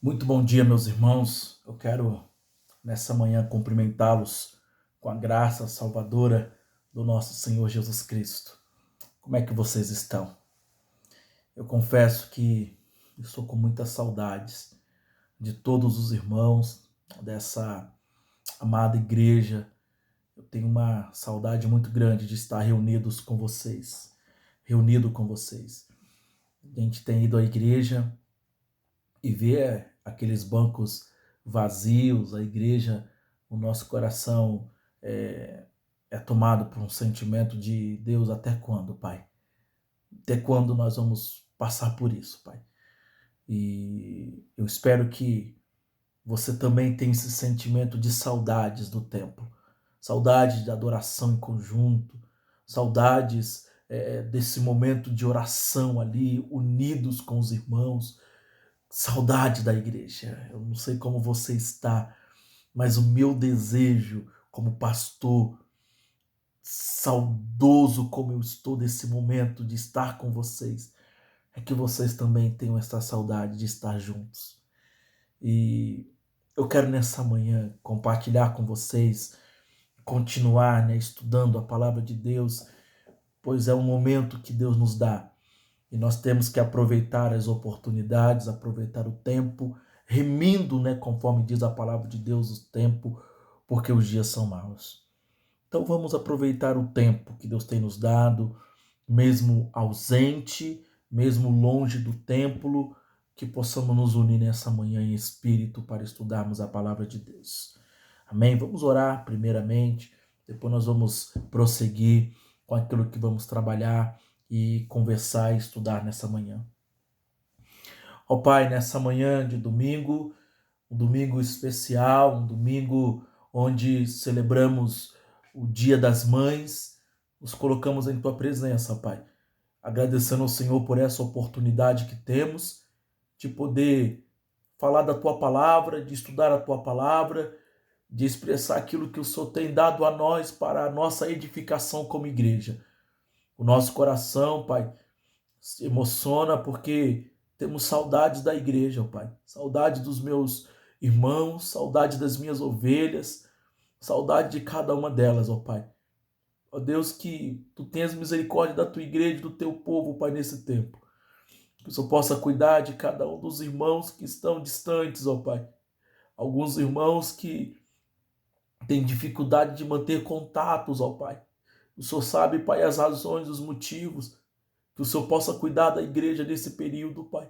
Muito bom dia, meus irmãos. Eu quero, nessa manhã, cumprimentá-los com a graça salvadora do nosso Senhor Jesus Cristo. Como é que vocês estão? Eu confesso que estou com muitas saudades de todos os irmãos dessa amada igreja. Eu tenho uma saudade muito grande de estar reunido com vocês. A gente tem ido à igreja e ver aqueles bancos vazios, a igreja, o nosso coração é tomado por um sentimento de Deus, até quando, Pai? Até quando nós vamos passar por isso, Pai? E eu espero que você também tenha esse sentimento de saudades do templo, saudades de adoração em conjunto, saudades desse momento de oração ali, unidos com os irmãos, saudade da igreja. Eu não sei como você está, mas o meu desejo como pastor, saudoso como eu estou desse momento de estar com vocês, é que vocês também tenham essa saudade de estar juntos. E eu quero nessa manhã compartilhar com vocês, continuar, estudando a palavra de Deus, pois é um momento que Deus nos dá e nós temos que aproveitar as oportunidades, aproveitar o tempo, remindo, conforme diz a palavra de Deus, o tempo, porque os dias são maus. Então vamos aproveitar o tempo que Deus tem nos dado, mesmo ausente, mesmo longe do templo, que possamos nos unir nessa manhã em espírito para estudarmos a palavra de Deus. Amém? Vamos orar primeiramente, depois nós vamos prosseguir com aquilo que vamos trabalhar e conversar e estudar nessa manhã. Ó Pai, nessa manhã de domingo, um domingo especial, um domingo onde celebramos o Dia das Mães, nos colocamos em Tua presença, Pai, agradecendo ao Senhor por essa oportunidade que temos de poder falar da Tua palavra, de estudar a Tua palavra, de expressar aquilo que o Senhor tem dado a nós para a nossa edificação como igreja. O nosso coração, Pai, se emociona porque temos saudades da igreja, ó Pai. Saudade dos meus irmãos, saudade das minhas ovelhas, saudade de cada uma delas, ó Pai. Ó Deus, que Tu tenhas misericórdia da Tua igreja, do Teu povo, Pai, nesse tempo. Que o Senhor possa cuidar de cada um dos irmãos que estão distantes, ó Pai. Alguns irmãos que têm dificuldade de manter contatos, ó Pai. O Senhor sabe, Pai, as razões, os motivos. Que o Senhor possa cuidar da igreja nesse período, Pai.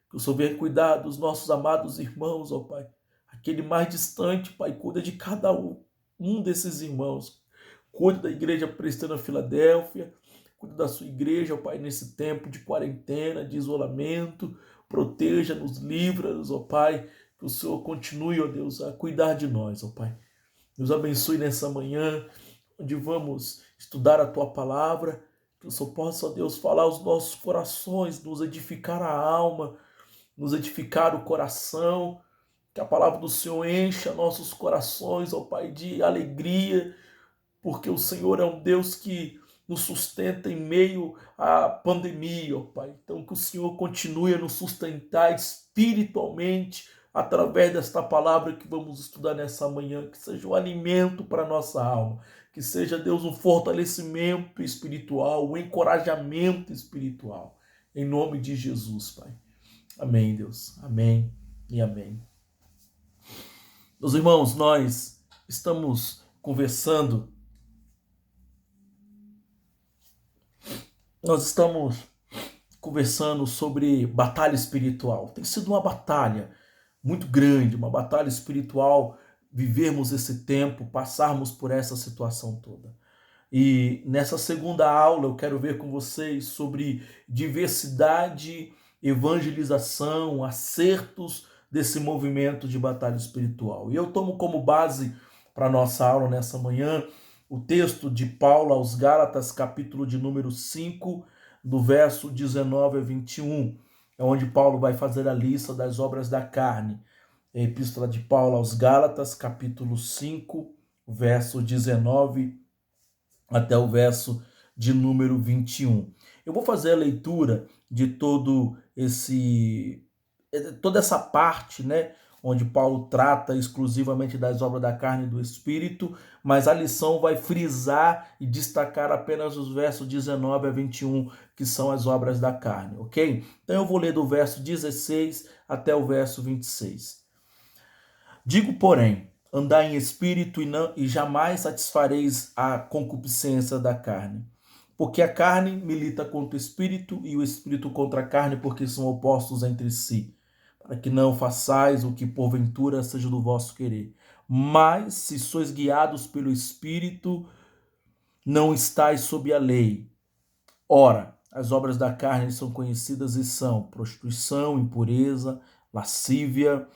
Que o Senhor venha cuidar dos nossos amados irmãos, ó Pai. Aquele mais distante, Pai, cuida de cada um desses irmãos. Cuida da igreja Presbiteriana Filadélfia. Cuida da sua igreja, ó Pai, nesse tempo de quarentena, de isolamento. Proteja-nos, livra-nos, ó Pai. Que o Senhor continue, ó Deus, a cuidar de nós, ó Pai. Nos abençoe nessa manhã, onde vamos estudar a Tua palavra. Que o Senhor possa, ó Deus, falar aos nossos corações, nos edificar a alma, nos edificar o coração. Que a palavra do Senhor encha nossos corações, ó Pai, de alegria, porque o Senhor é um Deus que nos sustenta em meio à pandemia, ó Pai. Então que o Senhor continue a nos sustentar espiritualmente através desta palavra que vamos estudar nessa manhã, que seja um alimento para a nossa alma, que seja, Deus, um fortalecimento espiritual, um encorajamento espiritual. Em nome de Jesus, Pai. Amém, Deus. Amém e amém. Meus irmãos, nós estamos conversando sobre batalha espiritual. Tem sido uma batalha muito grande, uma batalha espiritual, vivermos esse tempo, passarmos por essa situação toda. E nessa segunda aula eu quero ver com vocês sobre diversidade, evangelização, acertos desse movimento de batalha espiritual. E eu tomo como base para a nossa aula nessa manhã o texto de Paulo aos Gálatas, capítulo de número 5, do verso 19 a 21, é onde Paulo vai fazer a lista das obras da carne. A epístola de Paulo aos Gálatas, capítulo 5, verso 19 até o verso de número 21. Eu vou fazer a leitura de todo toda essa parte, né, onde Paulo trata exclusivamente das obras da carne e do espírito, mas a lição vai frisar e destacar apenas os versos 19 a 21, que são as obras da carne, ok? Então eu vou ler do verso 16 até o verso 26. Digo, porém, andai em espírito e jamais satisfareis a concupiscência da carne. Porque a carne milita contra o espírito e o espírito contra a carne, porque são opostos entre si, para que não façais o que porventura seja do vosso querer. Mas, se sois guiados pelo espírito, não estáis sob a lei. Ora, as obras da carne são conhecidas e são prostituição, impureza, lascívia,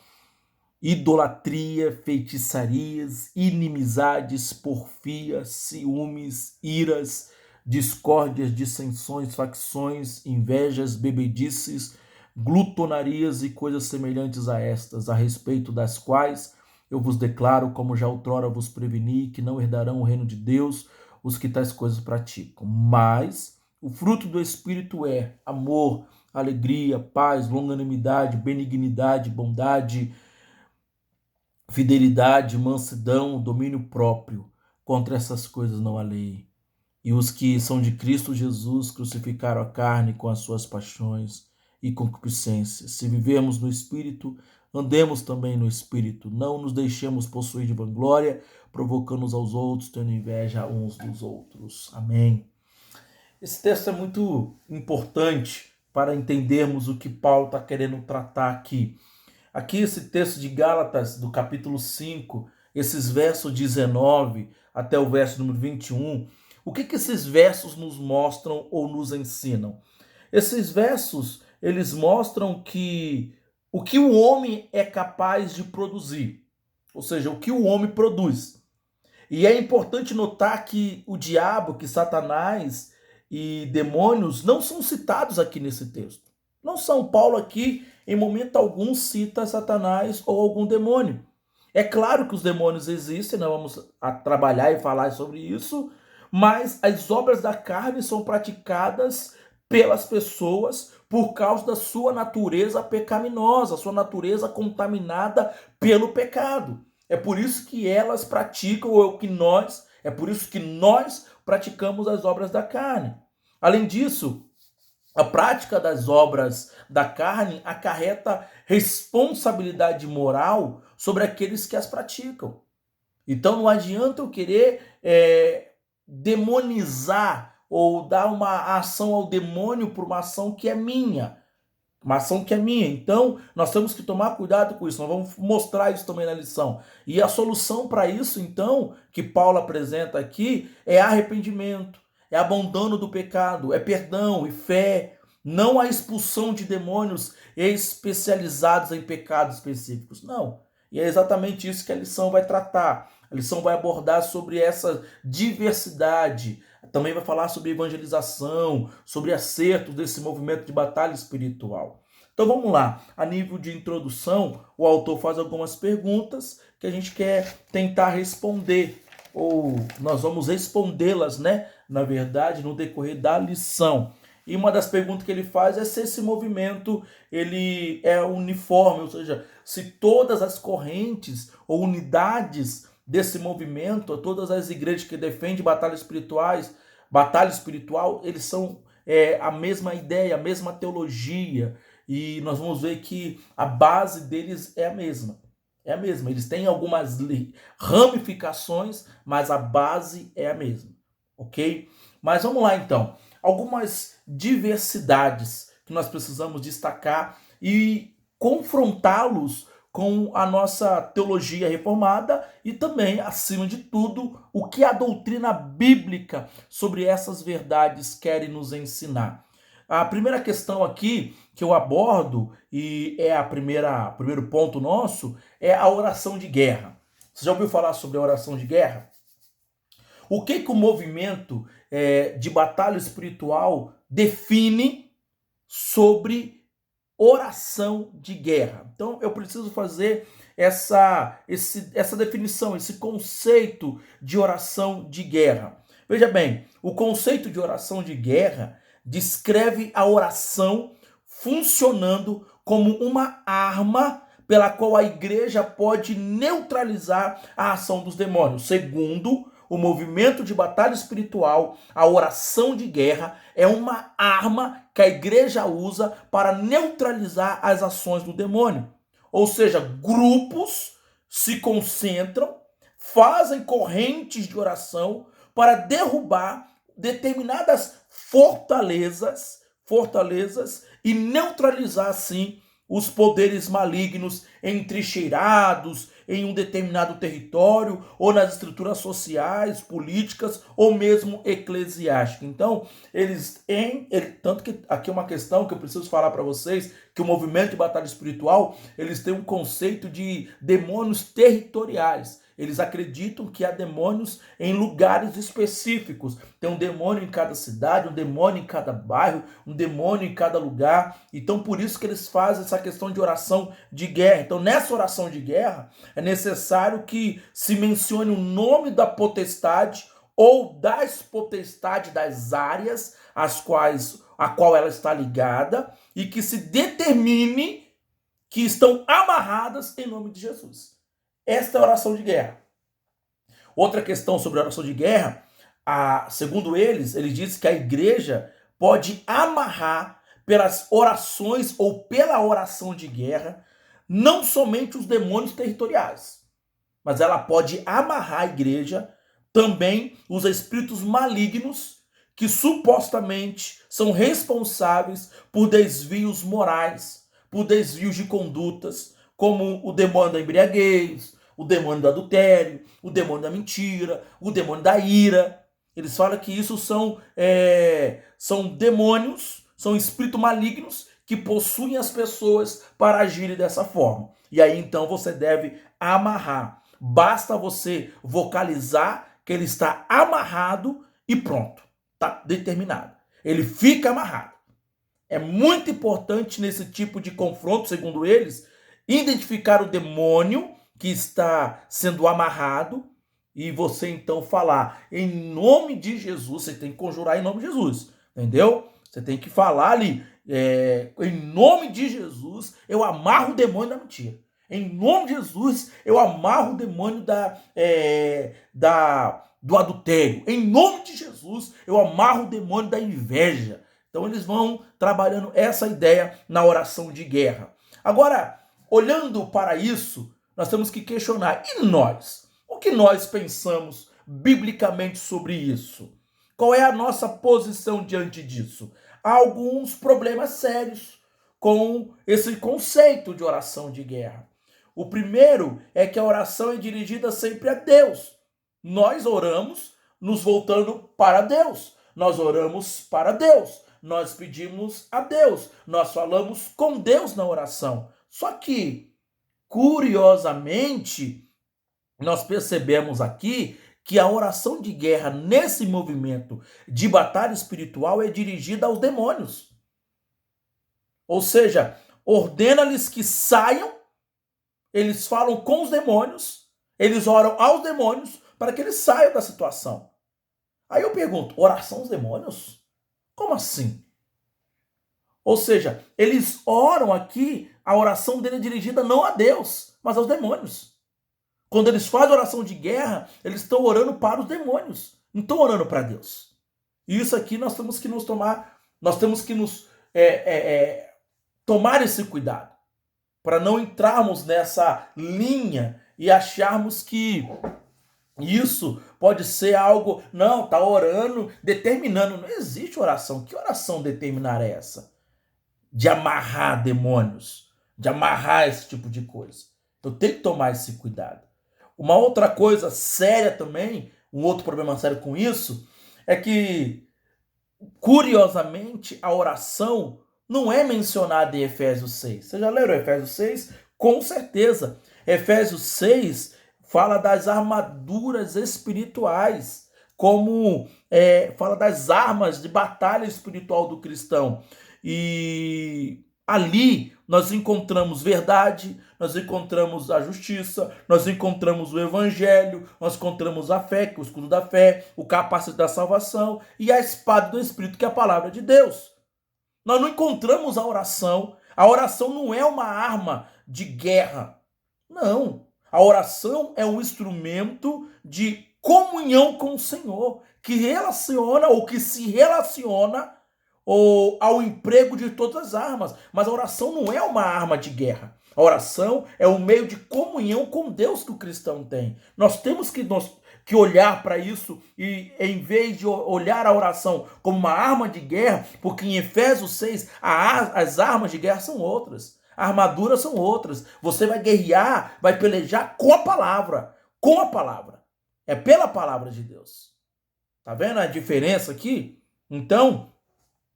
idolatria, feitiçarias, inimizades, porfias, ciúmes, iras, discórdias, dissensões, facções, invejas, bebedices, glutonarias e coisas semelhantes a estas, a respeito das quais eu vos declaro, como já outrora vos preveni, que não herdarão o reino de Deus os que tais coisas praticam. Mas o fruto do Espírito é amor, alegria, paz, longanimidade, benignidade, bondade, fidelidade, mansidão, domínio próprio. Contra essas coisas não há lei. E os que são de Cristo Jesus crucificaram a carne com as suas paixões e concupiscências. Se vivemos no Espírito, andemos também no Espírito. Não nos deixemos possuir de vanglória, provocando uns aos outros, tendo inveja uns dos outros. Amém. Esse texto é muito importante para entendermos o que Paulo está querendo tratar aqui. Aqui esse texto de Gálatas, do capítulo 5, esses versos 19 até o verso número 21, o que esses versos nos mostram ou nos ensinam? Esses versos, eles mostram que o que o homem é capaz de produzir, ou seja, o que o homem produz. E é importante notar que o diabo, que Satanás e demônios não são citados aqui nesse texto. Não são. Paulo aqui, em momento algum, cita Satanás ou algum demônio. É claro que os demônios existem, nós vamos trabalhar e falar sobre isso, mas as obras da carne são praticadas pelas pessoas por causa da sua natureza pecaminosa, sua natureza contaminada pelo pecado. É por isso que elas praticam, é por isso que nós praticamos as obras da carne. Além disso, a prática das obras da carne acarreta responsabilidade moral sobre aqueles que as praticam. Então não adianta eu querer demonizar ou dar uma ação ao demônio por uma ação que é minha. Uma ação que é minha. Então, nós temos que tomar cuidado com isso. Nós vamos mostrar isso também na lição. E a solução para isso, então, que Paulo apresenta aqui, é arrependimento, é abandono do pecado, é perdão e fé. Não a expulsão de demônios especializados em pecados específicos. Não. E é exatamente isso que a lição vai tratar. A lição vai abordar sobre essa diversidade. Também vai falar sobre evangelização, sobre acertos desse movimento de batalha espiritual. Então vamos lá. A nível de introdução, o autor faz algumas perguntas que a gente quer tentar responder, ou nós vamos respondê-las, né? Na verdade, no decorrer da lição. E uma das perguntas que ele faz é se esse movimento ele é uniforme, ou seja, se todas as correntes ou unidades desse movimento, todas as igrejas que defendem batalha espiritual, eles são a mesma ideia, a mesma teologia, e nós vamos ver que a base deles é a mesma. É a mesma. Eles têm algumas ramificações, mas a base é a mesma. Ok? Mas vamos lá então. Algumas diversidades que nós precisamos destacar e confrontá-los com a nossa teologia reformada e também, acima de tudo, o que a doutrina bíblica sobre essas verdades quer nos ensinar. A primeira questão aqui que eu abordo, e é primeiro ponto nosso, é a oração de guerra. Você já ouviu falar sobre a oração de guerra? O que o movimento de batalha espiritual define sobre oração de guerra? Então eu preciso fazer essa definição, esse conceito de oração de guerra. Veja bem, o conceito de oração de guerra descreve a oração funcionando como uma arma pela qual a igreja pode neutralizar a ação dos demônios. Segundo o movimento de batalha espiritual, a oração de guerra é uma arma que a igreja usa para neutralizar as ações do demônio. Ou seja, grupos se concentram, fazem correntes de oração para derrubar determinadas fortalezas e neutralizar assim os poderes malignos entrincheirados em um determinado território ou nas estruturas sociais, políticas ou mesmo eclesiásticas. Então, tanto que aqui é uma questão que eu preciso falar para vocês, que o movimento de batalha espiritual, eles têm um conceito de demônios territoriais. Eles acreditam que há demônios em lugares específicos. Tem um demônio em cada cidade, um demônio em cada bairro, um demônio em cada lugar. Então, por isso que eles fazem essa questão de oração de guerra. Então, nessa oração de guerra, é necessário que se mencione o nome da potestade ou das potestades das áreas a qual ela está ligada e que se determine que estão amarradas em nome de Jesus. Esta é a oração de guerra. Outra questão sobre a oração de guerra, segundo eles dizem que a igreja pode amarrar pelas orações ou pela oração de guerra não somente os demônios territoriais, mas ela pode amarrar a igreja também os espíritos malignos que supostamente são responsáveis por desvios morais, por desvios de condutas, como o demônio da embriaguez, o demônio do adultério, o demônio da mentira, o demônio da ira. Eles falam que isso são demônios, são espíritos malignos que possuem as pessoas para agirem dessa forma. E aí então você deve amarrar. Basta você vocalizar que ele está amarrado e pronto. Está determinado. Ele fica amarrado. É muito importante nesse tipo de confronto, segundo eles, identificar o demônio que está sendo amarrado e você então falar em nome de Jesus. Você tem que conjurar em nome de Jesus, entendeu? Você tem que falar ali, em nome de Jesus, eu amarro o demônio da mentira. Em nome de Jesus, eu amarro o demônio do adultério. Em nome de Jesus, eu amarro o demônio da inveja. Então eles vão trabalhando essa ideia na oração de guerra. Agora, olhando para isso, nós temos que questionar, e nós? O que nós pensamos biblicamente sobre isso? Qual é a nossa posição diante disso? Há alguns problemas sérios com esse conceito de oração de guerra. O primeiro é que a oração é dirigida sempre a Deus. Nós oramos nos voltando para Deus. Nós oramos para Deus. Nós pedimos a Deus. Nós falamos com Deus na oração. Só que, curiosamente, nós percebemos aqui que a oração de guerra nesse movimento de batalha espiritual é dirigida aos demônios. Ou seja, ordena-lhes que saiam, eles falam com os demônios, eles oram aos demônios para que eles saiam da situação. Aí eu pergunto, oração aos demônios? Como assim? Ou seja, eles oram aqui, a oração dele é dirigida não a Deus, mas aos demônios. Quando eles fazem oração de guerra, eles estão orando para os demônios, não estão orando para Deus. E isso aqui nós temos que tomar esse cuidado, para não entrarmos nessa linha e acharmos que isso pode ser algo, não, está orando, determinando. Não existe oração. Que oração determinar é essa? De amarrar demônios, de amarrar esse tipo de coisa. Então tem que tomar esse cuidado. Uma outra coisa séria também, um outro problema sério com isso, é que, curiosamente, a oração não é mencionada em Efésios 6. Vocês já leram Efésios 6? Com certeza. Efésios 6 fala das armaduras espirituais, fala das armas de batalha espiritual do cristão. E ali nós encontramos verdade, nós encontramos a justiça, nós encontramos o evangelho, nós encontramos a fé, que é o escudo da fé, o capacete da salvação e a espada do Espírito, que é a palavra de Deus. Nós não encontramos a oração. A oração não é uma arma de guerra. Não. A oração é um instrumento de comunhão com o Senhor, que relaciona ou que se relaciona ao emprego de todas as armas. Mas a oração não é uma arma de guerra. A oração é um meio de comunhão com Deus que o cristão tem. Nós temos que olhar para isso e, em vez de olhar a oração como uma arma de guerra, porque em Efésios 6 as armas de guerra são outras. A armadura são outras. Você vai guerrear, vai pelejar com a palavra. Com a palavra. É pela palavra de Deus. Tá vendo a diferença aqui? Então,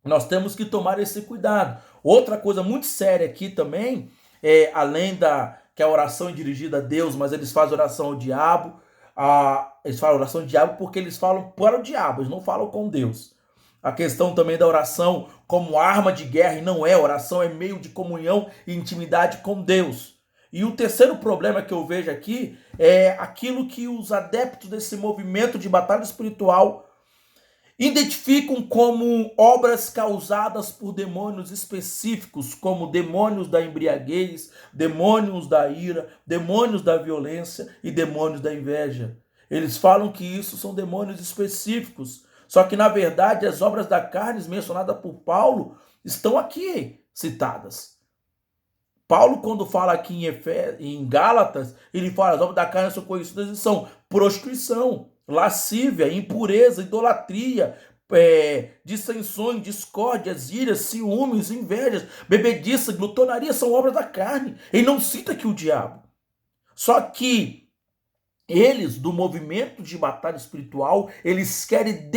nós temos que tomar esse cuidado. Outra coisa muito séria aqui também, além que a oração é dirigida a Deus, mas eles fazem oração ao diabo. Eles falam oração ao diabo porque eles falam para o diabo, eles não falam com Deus. A questão também da oração como arma de guerra, e não é. Oração é meio de comunhão e intimidade com Deus. E o terceiro problema que eu vejo aqui é aquilo que os adeptos desse movimento de batalha espiritual identificam como obras causadas por demônios específicos, como demônios da embriaguez, demônios da ira, demônios da violência e demônios da inveja. Eles falam que isso são demônios específicos. Só que, na verdade, as obras da carne mencionadas por Paulo estão aqui citadas. Paulo, quando fala aqui em Gálatas, ele fala: as obras da carne são conhecidas e são prostituição, lascívia, impureza, idolatria, dissensões, discórdias, iras, ciúmes, invejas, bebediça, glutonaria, são obras da carne. Ele não cita aqui o diabo. Só que eles, do movimento de batalha espiritual, eles querem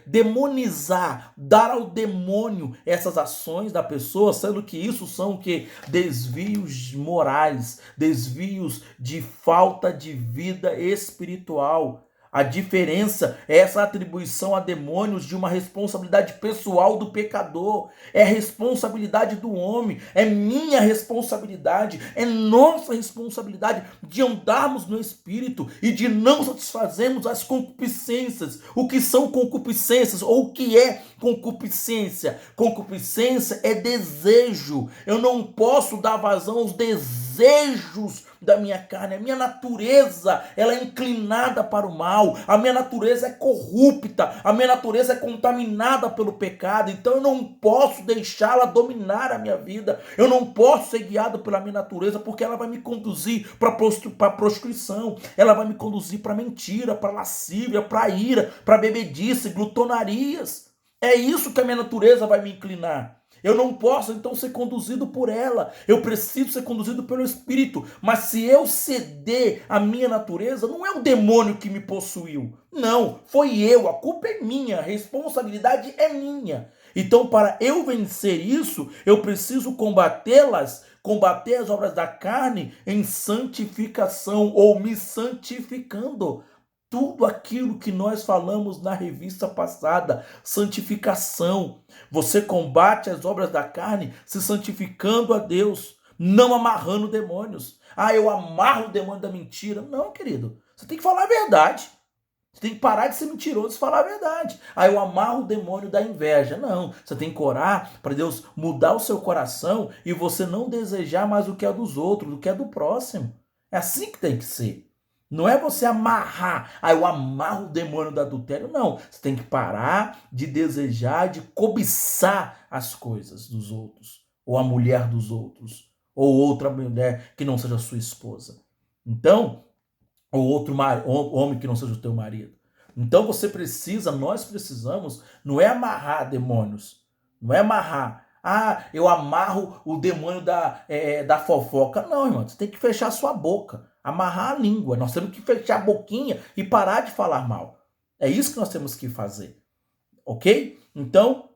demonizar, dar ao demônio essas ações da pessoa, sendo que isso são o quê? Desvios morais, desvios de falta de vida espiritual. A diferença é essa atribuição a demônios de uma responsabilidade pessoal do pecador. É responsabilidade do homem, é minha responsabilidade, é nossa responsabilidade de andarmos no Espírito e de não satisfazermos as concupiscências. O que são concupiscências ou o que é concupiscência? Concupiscência é desejo. Eu não posso dar vazão aos desejos da minha carne. A minha natureza, ela é inclinada para o mal. A minha natureza é corrupta. A minha natureza é contaminada pelo pecado. Então eu não posso deixá-la dominar a minha vida. Eu não posso ser guiado pela minha natureza, porque ela vai me conduzir para a prostituição. Ela vai me conduzir para mentira, para lascívia, para ira, para bebedice, glutonarias. É isso que a minha natureza vai me inclinar. Eu não posso, então, ser conduzido por ela. Eu preciso ser conduzido pelo Espírito. Mas se eu ceder à minha natureza, não é o demônio que me possuiu. Não, foi eu. A culpa é minha. A responsabilidade é minha. Então, para eu vencer isso, eu preciso combater as obras da carne em santificação, ou me santificando. Tudo aquilo que nós falamos na revista passada, santificação. Você combate as obras da carne se santificando a Deus, não amarrando demônios. Eu amarro o demônio da mentira. Não, querido. Você tem que falar a verdade. Você tem que parar de ser mentiroso e falar a verdade. Eu amarro o demônio da inveja. Não. Você tem que orar para Deus mudar o seu coração e você não desejar mais o que é dos outros, o que é do próximo. É assim que tem que ser. Não é você amarrar, eu amarro o demônio do adultério. Não, você tem que parar de desejar, de cobiçar as coisas dos outros, ou a mulher dos outros, ou outra mulher que não seja sua esposa. Então, ou outro homem que não seja o teu marido. Então nós precisamos, não é amarrar demônios, não é amarrar. Eu amarro o demônio da fofoca. Não, irmão, você tem que fechar sua boca. Amarrar a língua. Nós temos que fechar a boquinha e parar de falar mal. É isso que nós temos que fazer. Ok? Então,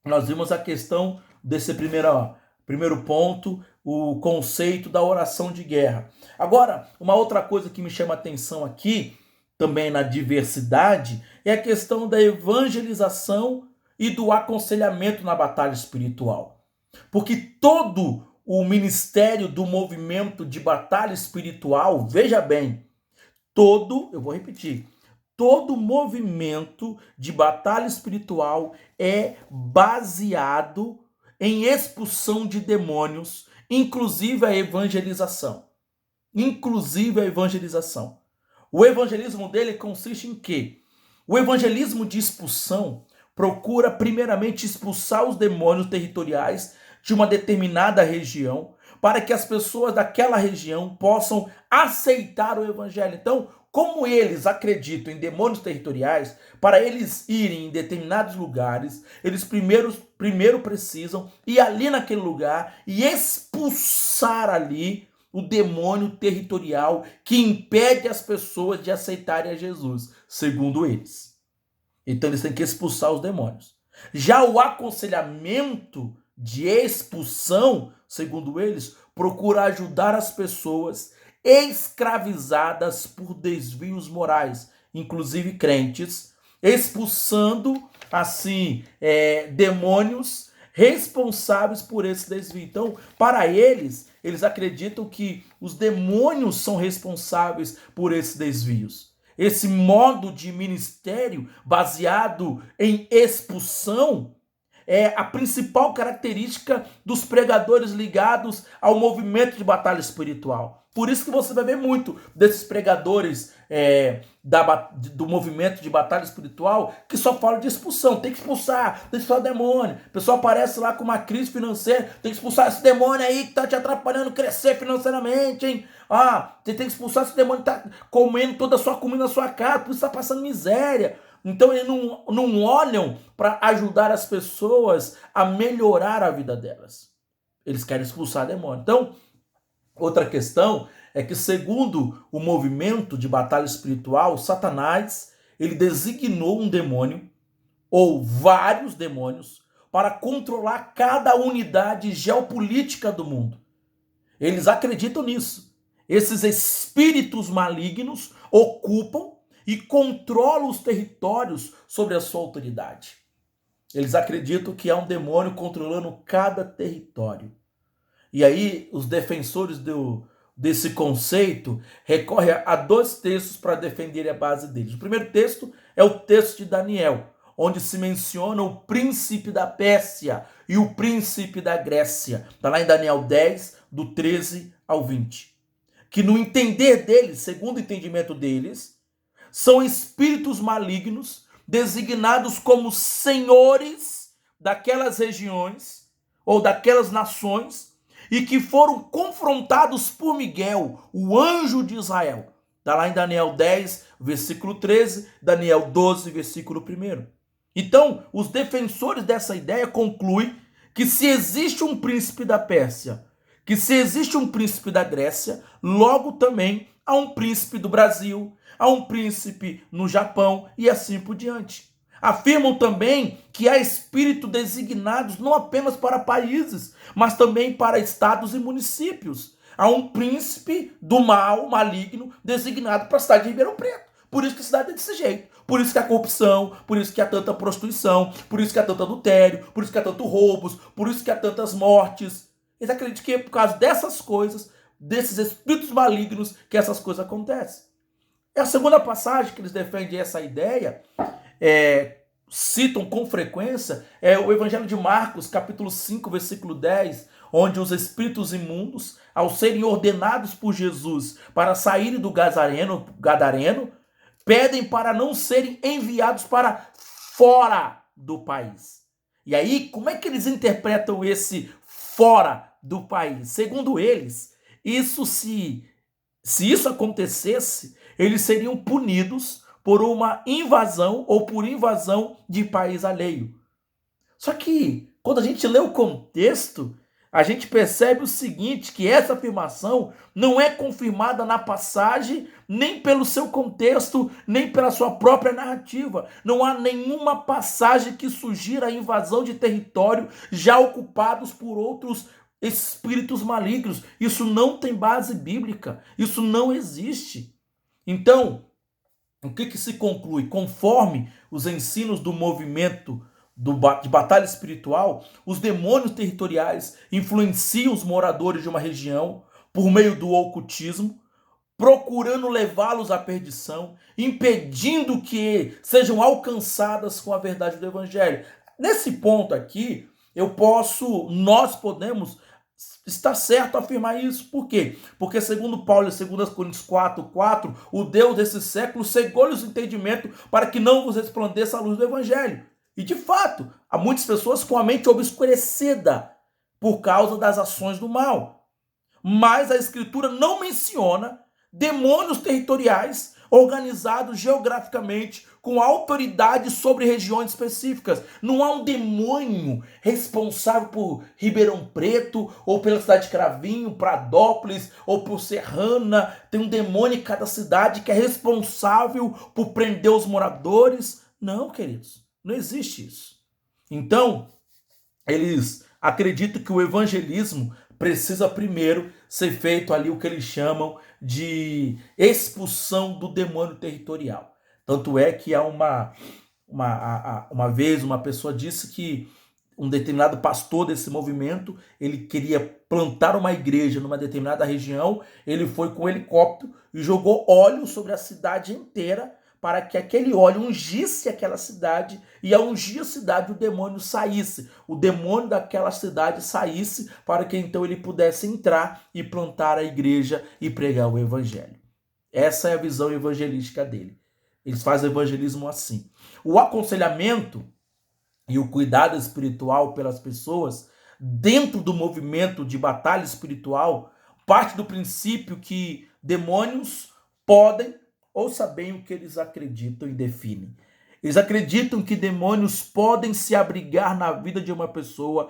nós vimos a questão desse primeiro ponto, o conceito da oração de guerra. Agora, uma outra coisa que me chama a atenção aqui, também na diversidade, é a questão da evangelização e do aconselhamento na batalha espiritual. Porque todo o ministério do movimento de batalha espiritual, veja bem, eu vou repetir, todo movimento de batalha espiritual é baseado em expulsão de demônios, inclusive a evangelização. Inclusive a evangelização. O evangelismo dele consiste em quê? O evangelismo de expulsão procura primeiramente expulsar os demônios territoriais de uma determinada região, para que as pessoas daquela região possam aceitar o evangelho. Então, como eles acreditam em demônios territoriais, para eles irem em determinados lugares, eles primeiro precisam ir ali naquele lugar e expulsar ali o demônio territorial que impede as pessoas de aceitarem a Jesus, segundo eles. Então eles têm que expulsar os demônios. Já o aconselhamento de expulsão, segundo eles, procura ajudar as pessoas escravizadas por desvios morais, inclusive crentes, expulsando assim demônios responsáveis por esse desvio. Então, para eles acreditam que os demônios são responsáveis por esses desvios. Esse modo de ministério baseado em expulsão é a principal característica dos pregadores ligados ao movimento de batalha espiritual. Por isso que você vai ver muito desses pregadores do movimento de batalha espiritual que só falam de expulsão. Tem que expulsar demônio. O pessoal aparece lá com uma crise financeira. Tem que expulsar esse demônio aí que tá te atrapalhando crescer financeiramente, hein? Você tem que expulsar esse demônio que tá comendo toda a sua comida na sua casa, por isso tá passando miséria. Então eles não olham para ajudar as pessoas a melhorar a vida delas. Eles querem expulsar demônio. Então, outra questão é que, segundo o movimento de batalha espiritual, Satanás, ele designou um demônio ou vários demônios para controlar cada unidade geopolítica do mundo. Eles acreditam nisso. Esses espíritos malignos ocupam e controlam os territórios sobre a sua autoridade. Eles acreditam que há um demônio controlando cada território. E aí os defensores desse conceito recorrem a dois textos para defender a base deles. O primeiro texto é o texto de Daniel, onde se menciona o príncipe da Pérsia e o príncipe da Grécia. Está lá em Daniel 10, do 13 ao 20. Que no entender deles, segundo o entendimento deles, são espíritos malignos designados como senhores daquelas regiões ou daquelas nações e que foram confrontados por Miguel, o anjo de Israel. Está lá em Daniel 10, versículo 13, Daniel 12, versículo 1. Então, os defensores dessa ideia concluem que se existe um príncipe da Pérsia, que se existe um príncipe da Grécia, logo também há um príncipe do Brasil, há um príncipe no Japão e assim por diante. Afirmam também que há espíritos designados não apenas para países, mas também para estados e municípios. Há um príncipe do mal, maligno, designado para a cidade de Ribeirão Preto. Por isso que a cidade é desse jeito. Por isso que há corrupção, por isso que há tanta prostituição, por isso que há tanto adultério, por isso que há tantos roubos, por isso que há tantas mortes. Eles acreditam que é por causa dessas coisas, desses espíritos malignos, que essas coisas acontecem. E a segunda passagem que eles defendem essa ideia, citam com frequência, é o Evangelho de Marcos, capítulo 5, versículo 10, onde os espíritos imundos, ao serem ordenados por Jesus para saírem do Gadareno, pedem para não serem enviados para fora do país. E aí, como é que eles interpretam esse fora do país? Segundo eles, se isso acontecesse, eles seriam punidos por uma invasão ou por invasão de país alheio. Só que, quando a gente lê o contexto, a gente percebe o seguinte, que essa afirmação não é confirmada na passagem, nem pelo seu contexto, nem pela sua própria narrativa. Não há nenhuma passagem que sugira a invasão de território já ocupados por outros espíritos malignos. Isso não tem base bíblica, isso não existe. Então, o que se conclui? Conforme os ensinos do movimento de batalha espiritual, os demônios territoriais influenciam os moradores de uma região por meio do ocultismo, procurando levá-los à perdição, impedindo que sejam alcançadas com a verdade do evangelho. Nesse ponto aqui, nós podemos estar certo a afirmar isso. Por quê? Porque segundo Paulo, em 2 Coríntios 4:4, o Deus desse século cegou-lhes o entendimento para que não vos resplandeça a luz do evangelho. E de fato, há muitas pessoas com a mente obscurecida por causa das ações do mal. Mas a Escritura não menciona demônios territoriais organizados geograficamente com autoridade sobre regiões específicas. Não há um demônio responsável por Ribeirão Preto, ou pela cidade de Cravinho, Pradópolis, ou por Serrana. Tem um demônio em cada cidade que é responsável por prender os moradores. Não, queridos, não existe isso. Então, eles acreditam que o evangelismo precisa primeiro ser feito ali o que eles chamam de expulsão do demônio territorial. Tanto é que há uma vez uma pessoa disse que um determinado pastor desse movimento, ele queria plantar uma igreja numa determinada região, ele foi com um helicóptero e jogou óleo sobre a cidade inteira para que aquele óleo ungisse aquela cidade, e ao ungir a cidade o demônio saísse, o demônio daquela cidade saísse, para que então ele pudesse entrar e plantar a igreja e pregar o evangelho. Essa é a visão evangelística dele. Eles fazem evangelismo assim. O aconselhamento e o cuidado espiritual pelas pessoas dentro do movimento de batalha espiritual parte do princípio que demônios podem, ouça bem o que eles acreditam e definem. Eles acreditam que demônios podem se abrigar na vida de uma pessoa,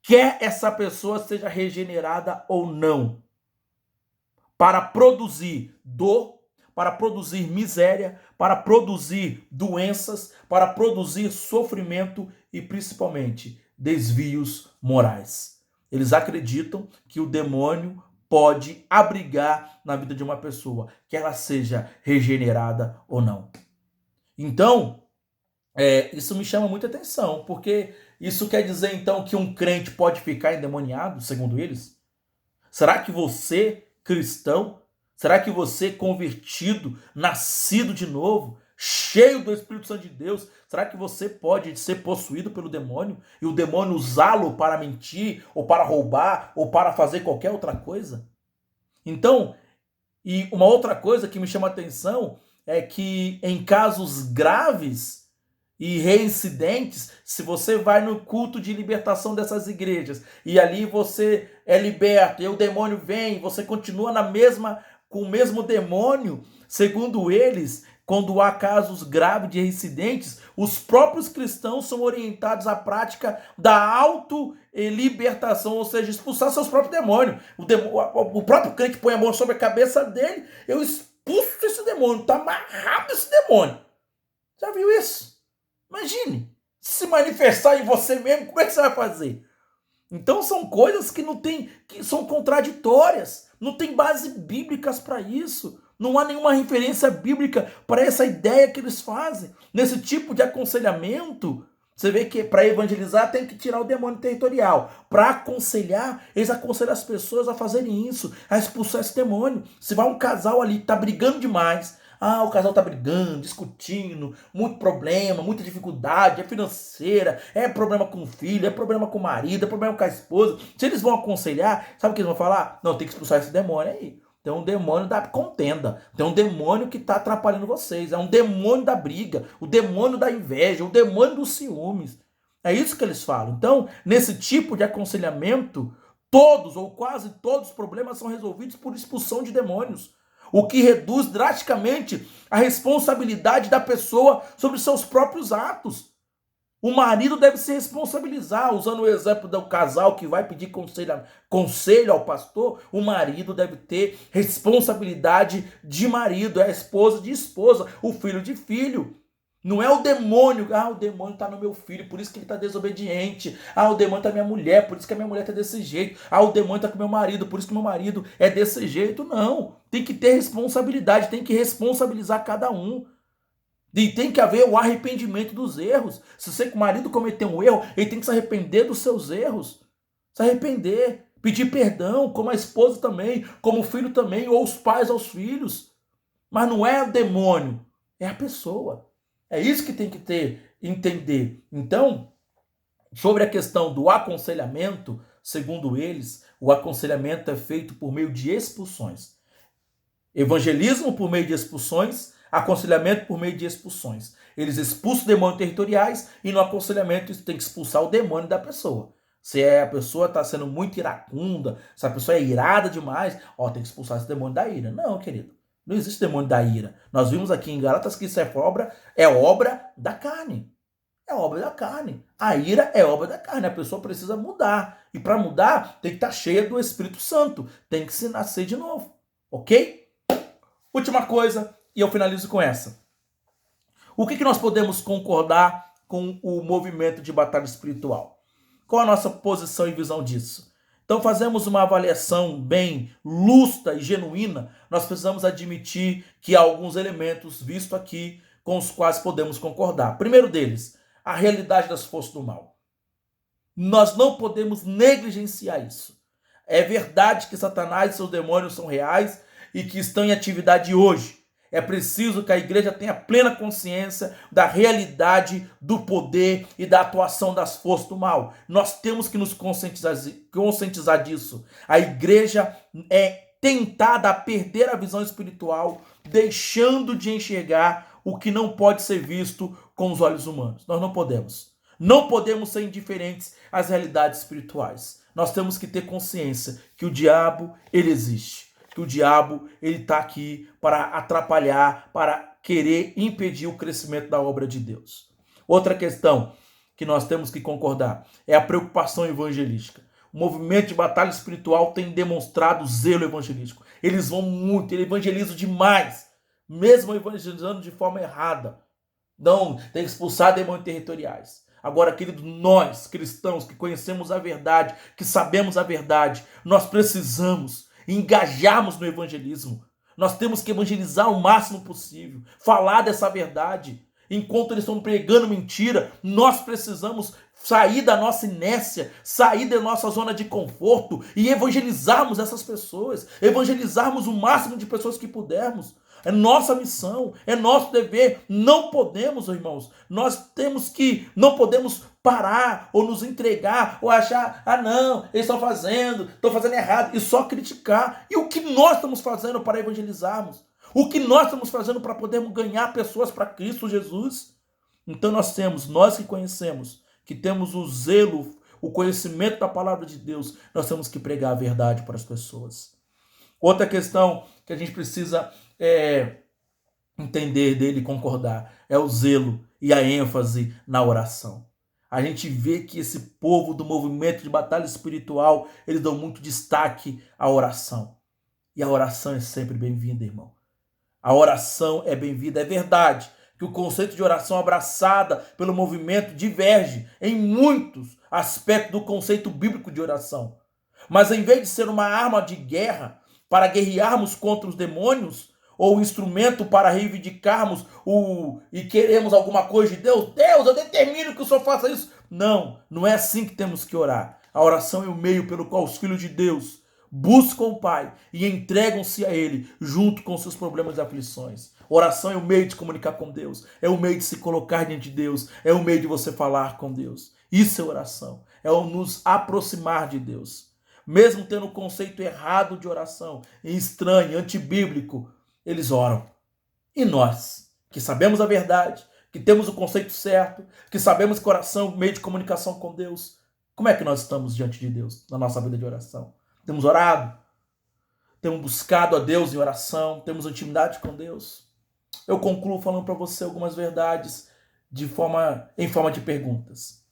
quer essa pessoa seja regenerada ou não, para produzir dor, para produzir miséria, para produzir doenças, para produzir sofrimento e principalmente desvios morais. Eles acreditam que o demônio pode abrigar na vida de uma pessoa, que ela seja regenerada ou não. Então, isso me chama muita atenção, porque isso quer dizer então que um crente pode ficar endemoniado, segundo eles? Será que você, cristão, será que você, convertido, nascido de novo, cheio do Espírito Santo de Deus, será que você pode ser possuído pelo demônio e o demônio usá-lo para mentir, ou para roubar, ou para fazer qualquer outra coisa? Então, e uma outra coisa que me chama a atenção é que em casos graves e reincidentes, se você vai no culto de libertação dessas igrejas e ali você é liberto e o demônio vem, você continua com o mesmo demônio, segundo eles, quando há casos graves de reincidentes, os próprios cristãos são orientados à prática da auto-libertação, ou seja, expulsar seus próprios demônios. O próprio crente põe a mão sobre a cabeça dele, eu expulso esse demônio, está amarrado esse demônio. Já viu isso? Imagine, se manifestar em você mesmo, como é que você vai fazer? Então são coisas que são contraditórias, não tem base bíblicas para isso. Não há nenhuma referência bíblica para essa ideia que eles fazem. Nesse tipo de aconselhamento, você vê que para evangelizar tem que tirar o demônio territorial. Para aconselhar, eles aconselham as pessoas a fazerem isso, a expulsar esse demônio. Se vai um casal ali que está brigando demais, o casal está brigando, discutindo, muito problema, muita dificuldade, é financeira, é problema com o filho, é problema com o marido, é problema com a esposa. Se eles vão aconselhar, sabe o que eles vão falar? Não, tem que expulsar esse demônio aí. Tem um demônio da contenda, tem um demônio que está atrapalhando vocês, é um demônio da briga, o demônio da inveja, o demônio dos ciúmes. É isso que eles falam. Então, nesse tipo de aconselhamento, todos ou quase todos os problemas são resolvidos por expulsão de demônios, o que reduz drasticamente a responsabilidade da pessoa sobre seus próprios atos. O marido deve se responsabilizar, usando o exemplo do casal que vai pedir conselho ao pastor, o marido deve ter responsabilidade de marido, é a esposa de esposa, o filho de filho. Não é o demônio, o demônio está no meu filho, por isso que ele está desobediente. O demônio está na minha mulher, por isso que a minha mulher está desse jeito. O demônio está com meu marido, por isso que meu marido é desse jeito. Não, tem que ter responsabilidade, tem que responsabilizar cada um. E tem que haver o arrependimento dos erros. Se o marido cometeu um erro, ele tem que se arrepender dos seus erros. Se arrepender. Pedir perdão, como a esposa também, como o filho também, ou os pais aos filhos. Mas não é o demônio, é a pessoa. É isso que tem que entender. Então, sobre a questão do aconselhamento, segundo eles, o aconselhamento é feito por meio de expulsões. Evangelismo por meio de expulsões, aconselhamento por meio de expulsões. Eles expulsam demônios territoriais e no aconselhamento tem que expulsar o demônio da pessoa. Se a pessoa está sendo muito iracunda, se a pessoa é irada demais, tem que expulsar esse demônio da ira. Não, querido. Não existe demônio da ira. Nós vimos aqui em Gálatas que isso é obra da carne. É obra da carne. A ira é obra da carne. A pessoa precisa mudar. E para mudar, tem que estar cheia do Espírito Santo. Tem que se nascer de novo. Ok? Última coisa, e eu finalizo com essa. O que nós podemos concordar com o movimento de batalha espiritual? Qual a nossa posição e visão disso? Então fazemos uma avaliação bem lúcida e genuína. Nós precisamos admitir que há alguns elementos vistos aqui com os quais podemos concordar. Primeiro deles, a realidade das forças do mal. Nós não podemos negligenciar isso. É verdade que Satanás e seus demônios são reais e que estão em atividade hoje. É preciso que a igreja tenha plena consciência da realidade, do poder e da atuação das forças do mal. Nós temos que nos conscientizar disso. A igreja é tentada a perder a visão espiritual, deixando de enxergar o que não pode ser visto com os olhos humanos. Nós não podemos. Não podemos ser indiferentes às realidades espirituais. Nós temos que ter consciência que o diabo, ele existe. Que o diabo, ele está aqui para atrapalhar, para querer impedir o crescimento da obra de Deus. Outra questão que nós temos que concordar é a preocupação evangelística. O movimento de batalha espiritual tem demonstrado zelo evangelístico. Eles vão muito, eles evangelizam demais, mesmo evangelizando de forma errada. Não, tem que expulsar demônios territoriais. Agora, querido, nós, cristãos, que conhecemos a verdade, que sabemos a verdade, nós precisamos engajarmos no evangelismo. Nós temos que evangelizar o máximo possível, falar dessa verdade. Enquanto eles estão pregando mentira, nós precisamos sair da nossa inércia, sair da nossa zona de conforto e evangelizarmos essas pessoas, evangelizarmos o máximo de pessoas que pudermos. É nossa missão, é nosso dever. Não podemos, irmãos, não podemos parar ou nos entregar ou achar, não, eles estão fazendo errado e só criticar. E o que nós estamos fazendo para evangelizarmos? O que nós estamos fazendo para podermos ganhar pessoas para Cristo Jesus? Então nós que conhecemos, que temos o zelo, o conhecimento da palavra de Deus, nós temos que pregar a verdade para as pessoas. Outra questão que a gente precisa entender dele e concordar é o zelo e a ênfase na oração. A gente vê que esse povo do movimento de batalha espiritual, eles dão muito destaque à oração. E a oração é sempre bem-vinda, irmão. A oração é bem-vinda. É verdade que o conceito de oração abraçada pelo movimento diverge em muitos aspectos do conceito bíblico de oração. Mas em vez de ser uma arma de guerra para guerrearmos contra os demônios, ou um instrumento para reivindicarmos e queremos alguma coisa de Deus, eu determino que o Senhor faça isso. Não, não é assim que temos que orar. A oração é o meio pelo qual os filhos de Deus buscam o Pai e entregam-se a Ele junto com seus problemas e aflições. Oração é o meio de comunicar com Deus, é o meio de se colocar diante de Deus, é o meio de você falar com Deus. Isso é oração, é o nos aproximar de Deus. Mesmo tendo o conceito errado de oração, estranho, antibíblico, eles oram. E nós, que sabemos a verdade, que temos o conceito certo, que sabemos que oração é o meio de comunicação com Deus, como é que nós estamos diante de Deus na nossa vida de oração? Temos orado? Temos buscado a Deus em oração? Temos intimidade com Deus? Eu concluo falando para você algumas verdades em forma de perguntas.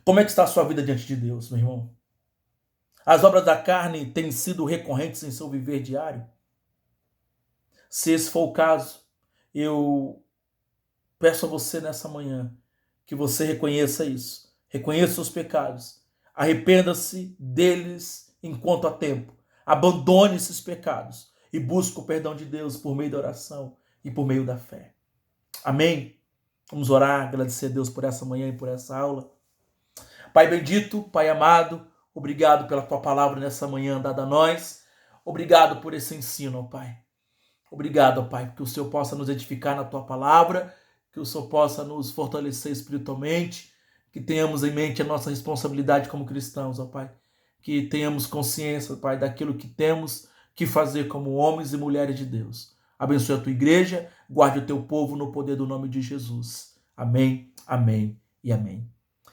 Como é que está a sua vida diante de Deus, meu irmão? As obras da carne têm sido recorrentes em seu viver diário? Se esse for o caso, eu peço a você nessa manhã que você reconheça isso. Reconheça os pecados. Arrependa-se deles enquanto há tempo. Abandone esses pecados e busque o perdão de Deus por meio da oração e por meio da fé. Amém? Vamos orar, agradecer a Deus por essa manhã e por essa aula. Pai bendito, Pai amado, Obrigado pela tua palavra nessa manhã dada a nós. Obrigado por esse ensino, ó Pai. Obrigado, ó Pai, que o Senhor possa nos edificar na tua palavra, que o Senhor possa nos fortalecer espiritualmente, que tenhamos em mente a nossa responsabilidade como cristãos, ó Pai. Que tenhamos consciência, Pai, daquilo que temos que fazer como homens e mulheres de Deus. Abençoe a tua igreja, guarde o teu povo no poder do nome de Jesus. Amém, amém e amém.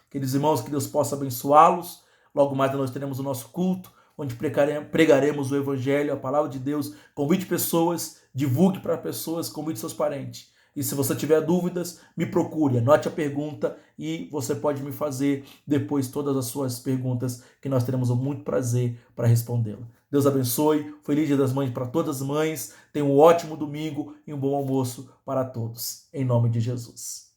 Queridos irmãos, que Deus possa abençoá-los. Logo mais nós teremos o nosso culto, onde pregaremos o Evangelho, a palavra de Deus. Convide pessoas, divulgue para pessoas, convide seus parentes. E se você tiver dúvidas, me procure, anote a pergunta e você pode me fazer depois todas as suas perguntas, que nós teremos muito prazer para respondê-la. Deus abençoe, feliz Dia das Mães para todas as mães, tenha um ótimo domingo e um bom almoço para todos. Em nome de Jesus.